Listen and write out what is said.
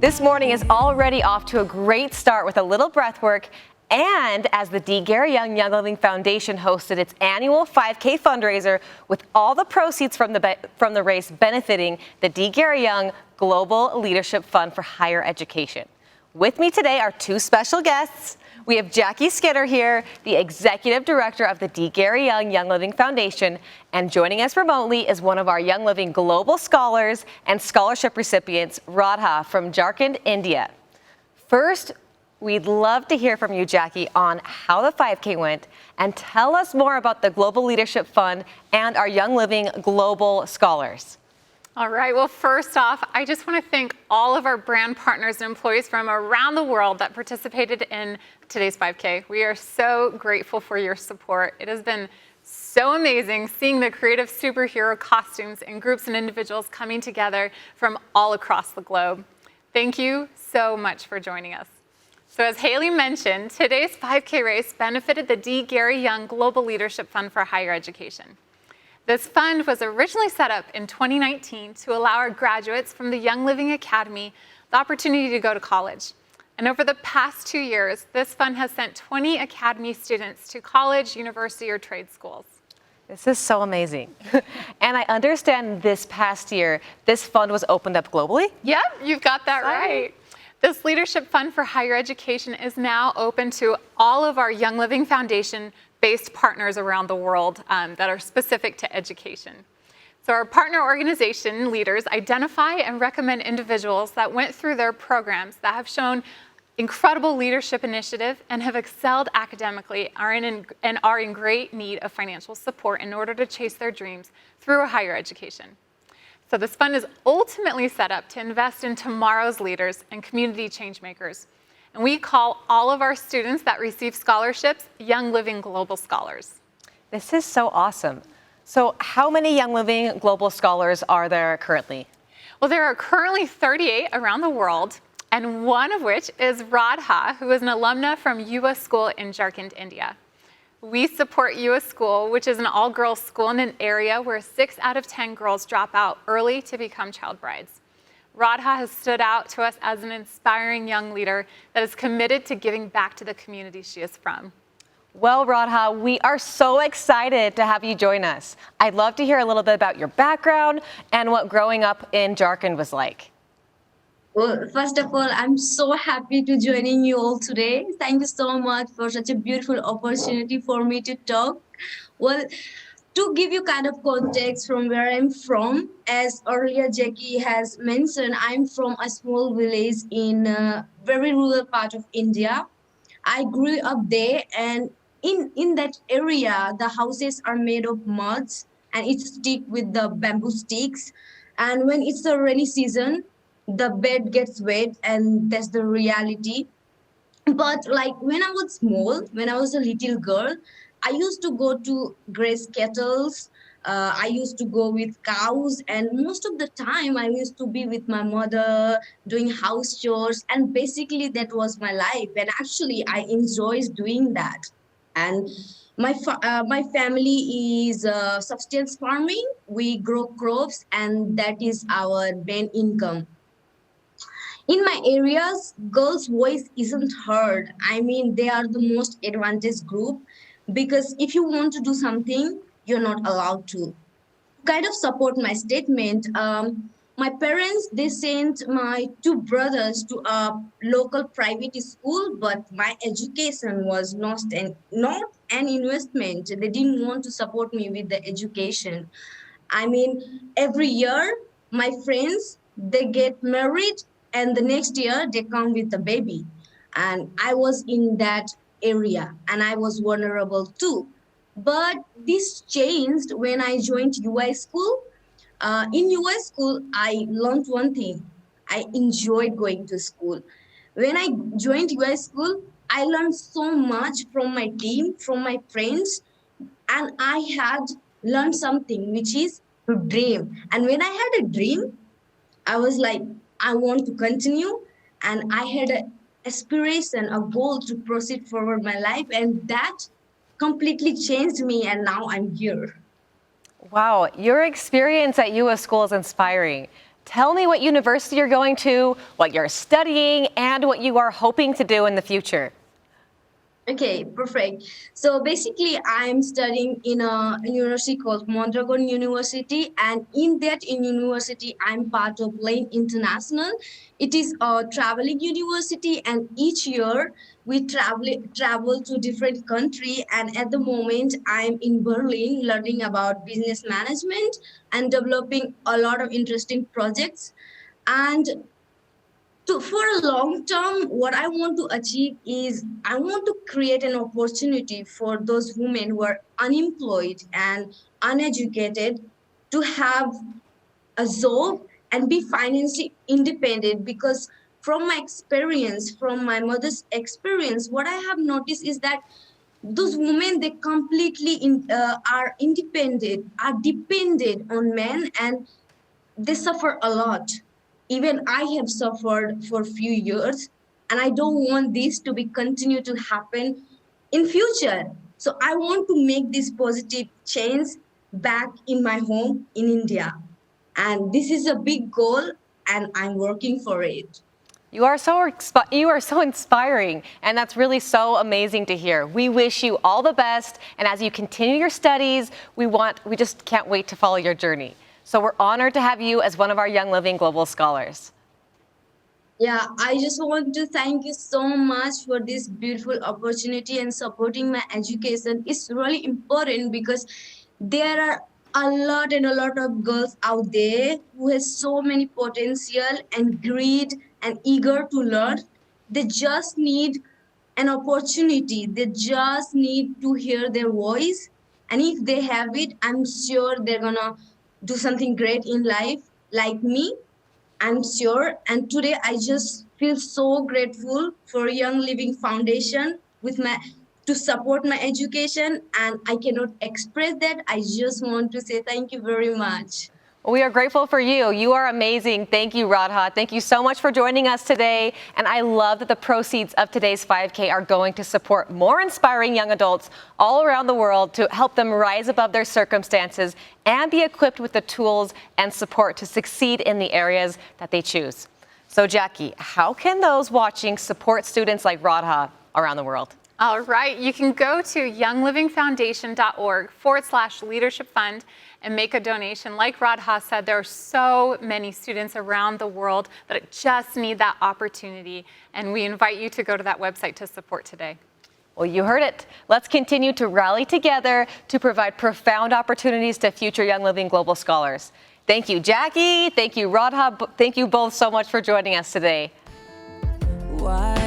This morning is already off to a great start with a little breath work, and as the D. Gary Young Young Living Foundation hosted its annual 5K fundraiser with all the proceeds from the race benefiting the D. Gary Young Global Leadership Fund for Higher Education. With me today are two special guests. We have Jackie Skidder here, the Executive Director of the D. Gary Young Young Living Foundation, and joining us remotely is one of our Young Living Global Scholars and Scholarship recipients, Radha from Jharkhand, India. First, we'd love to hear from you, Jackie, on how the 5K went, and tell us more about the Global Leadership Fund and our Young Living Global Scholars. All right, well, first off, I just want to thank all of our brand partners and employees from around the world that participated in today's 5K. We are so grateful for your support. It has been so amazing seeing the creative superhero costumes and groups and individuals coming together from all across the globe. Thank you so much for joining us. So as Haley mentioned, today's 5K race benefited the D. Gary Young Global Leadership Fund for Higher Education. This fund was originally set up in 2019 to allow our graduates from the Young Living Academy the opportunity to go to college. And over the past 2 years, this fund has sent 20 Academy students to college, university, or trade schools. This is so amazing. And I understand this past year, this fund was opened up globally? Yep, you've got that right. This Leadership Fund for Higher Education is now open to all of our Young Living Foundation-based partners around the world that are specific to education. So our partner organization leaders identify and recommend individuals that went through their programs that have shown incredible leadership initiative and have excelled academically and are in great need of financial support in order to chase their dreams through a higher education. So this fund is ultimately set up to invest in tomorrow's leaders and community change makers. And we call all of our students that receive scholarships Young Living Global Scholars. This is so awesome. So how many Young Living Global Scholars are there currently? Well, there are currently 38 around the world, and one of which is Radha, who is an alumna from Yuva School in Jharkhand, India. We support Yuva School, which is an all-girls school in an area where 6 out of 10 girls drop out early to become child brides. Radha has stood out to us as an inspiring young leader that is committed to giving back to the community she is from. Well, Radha, we are so excited to have you join us. I'd love to hear a little bit about your background and what growing up in Jharkhand was like. Well, first of all, I'm so happy to joining you all today. Thank you so much for such a beautiful opportunity for me to talk. Well, to give you kind of context from where I'm from, as earlier Jackie has mentioned, I'm from a small village in a very rural part of India. I grew up there, and in that area, the houses are made of muds and it's stick with the bamboo sticks. And when it's the rainy season, the bed gets wet, and that's the reality. But like when I was small, when I was a little girl, I used to go to graze cattles. I used to go with cows, and most of the time I used to be with my mother doing house chores, and basically that was my life. And actually, I enjoyed doing that. And my family is subsistence farming. We grow crops, and that is our main income. In my areas, girls' voice isn't heard. I mean, they are the most advantaged group because if you want to do something, you're not allowed to. Kind of support my statement. My parents, they sent my 2 brothers to a local private school, but my education was not an investment. They didn't want to support me with the education. I mean, every year, my friends, they get married, and the next year they come with a baby. And I was in that area, and I was vulnerable too. But this changed when I joined UI school. In UI school, I learned one thing. I enjoyed going to school. When I joined UI school, I learned so much from my team, from my friends, and I had learned something, which is to dream. And when I had a dream, I was like, I want to continue, and I had an aspiration, a goal to proceed forward my life, and that completely changed me, and now I'm here. Wow, your experience at UA School is inspiring. Tell me what university you're going to, what you're studying, and what you are hoping to do in the future. Okay, perfect. So basically, I'm studying in a university called Mondragon University, and in that university, I'm part of Lane International. It is a traveling university, and each year we travel to different country. And at the moment, I'm in Berlin, learning about business management and developing a lot of interesting projects. And for a long term, what I want to achieve is I want to create an opportunity for those women who are unemployed and uneducated to have a job and be financially independent. Because from my experience, from my mother's experience, what I have noticed is that those women, they completely are independent, are dependent on men, and they suffer a lot. Even I have suffered for a few years, and I don't want this to be continue to happen in future. So I want to make this positive change back in my home in India. And this is a big goal, and I'm working for it. You are so inspiring, and that's really so amazing to hear. We wish you all the best, and as you continue your studies, we just can't wait to follow your journey. So we're honored to have you as one of our Young Living Global Scholars. Yeah, I just want to thank you so much for this beautiful opportunity and supporting my education. It's really important because there are a lot of girls out there who has so many potential and greed and eager to learn. They just need an opportunity. They just need to hear their voice. And if they have it, I'm sure they're gonna do something great in life, like me, I'm sure. And today I just feel so grateful for Young Living Foundation to support my education, and I cannot express that. I just want to say thank you very much. We are grateful for you. You are amazing. Thank you, Radha. Thank you so much for joining us today. And I love that the proceeds of today's 5K are going to support more inspiring young adults all around the world to help them rise above their circumstances and be equipped with the tools and support to succeed in the areas that they choose. So, Jackie, how can those watching support students like Radha around the world? All right, you can go to younglivingfoundation.org/leadership fund and make a donation. Like Radha said, there are so many students around the world that just need that opportunity, and we invite you to go to that website to support today. Well, you heard it. Let's continue to rally together to provide profound opportunities to future Young Living Global Scholars. Thank you, Jackie. Thank you, Radha. Thank you both so much for joining us today. Why?